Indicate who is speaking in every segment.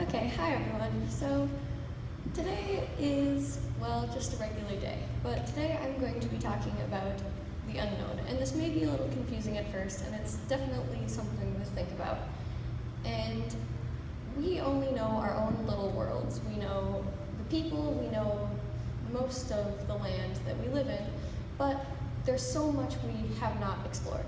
Speaker 1: Okay, hi everyone. So today is, well, just a regular day, but today I'm going to be talking about the unknown, and this may be a little confusing at first, and it's definitely something to think about. And we only know our own little worlds. We know the people, we know most of the land that we live in, but there's so much we have not explored.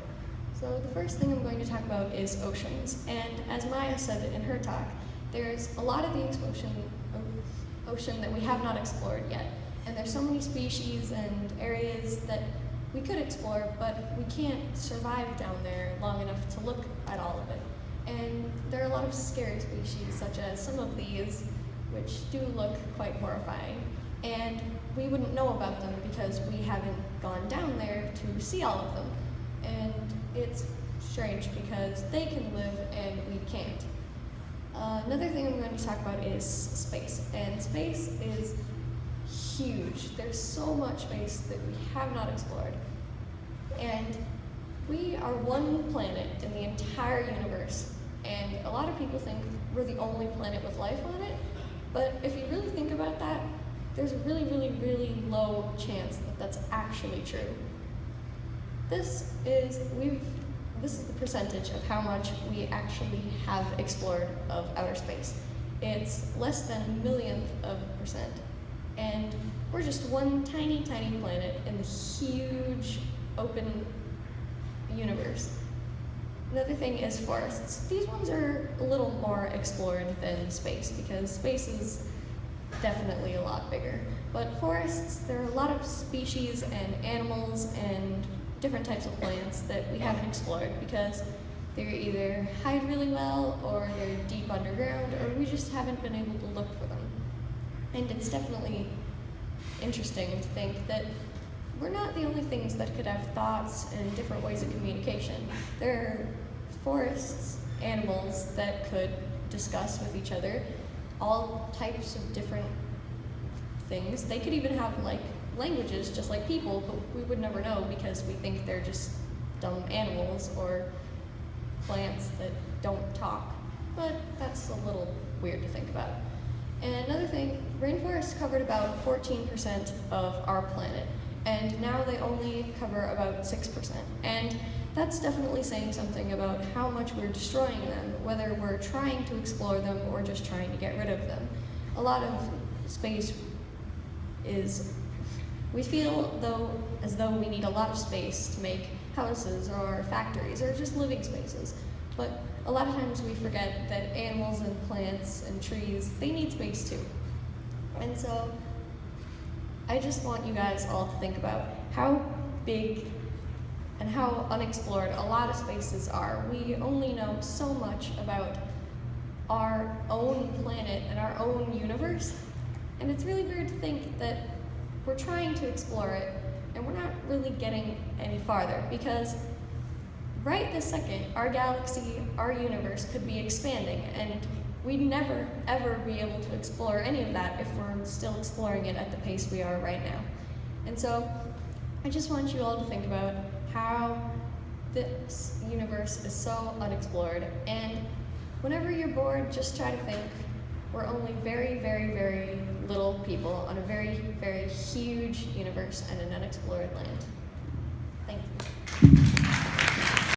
Speaker 1: So the first thing I'm going to talk about is oceans, and as Maya said in her talk, there's a lot of the ocean that we have not explored yet, and there's so many species and areas that we could explore, but we can't survive down there long enough to look at all of it. And there are a lot of scary species, such as some of these, which do look quite horrifying, and we wouldn't know about them because we haven't gone down there to see all of them. And it's strange because they can live and we can't. Another thing I'm going to talk about is space, and space is huge. There's so much space that we have not explored, and we are one planet in the entire universe, and a lot of people think we're the only planet with life on it, but if you really think about that, there's a really, really, really low chance that that's actually true. This is the percentage of how much we actually have explored of outer space. It's less than a millionth of a percent. And we're just one tiny, tiny planet in the huge open universe. Another thing is forests. These ones are a little more explored than space because space is definitely a lot bigger. But forests, there are a lot of species and animals and different types of plants that we haven't explored because they either hide really well or they're deep underground or we just haven't been able to look for them. And it's definitely interesting to think that we're not the only things that could have thoughts and different ways of communication. There are forests, animals that could discuss with each other all types of different things. They could even have languages just like people, but we would never know because we think they're just dumb animals or plants that don't talk. But that's a little weird to think about. And another thing, rainforests covered about 14% of our planet, and now they only cover about 6%. And that's definitely saying something about how much we're destroying them, whether we're trying to explore them or just trying to get rid of them. A lot of space is, we feel as though we need a lot of space to make houses or factories or just living spaces. But a lot of times we forget that animals and plants and trees, they need space too. And so I just want you guys all to think about how big and how unexplored a lot of spaces are. We only know so much about our own planet and our own universe. And it's really weird to think that we're trying to explore it, and we're not really getting any farther because right this second, our galaxy, our universe could be expanding, and we'd never, ever be able to explore any of that if we're still exploring it at the pace we are right now. And so, I just want you all to think about how this universe is so unexplored, and whenever you're bored, just try to think we're only very, very, very little people on a very, very huge universe and an unexplored land.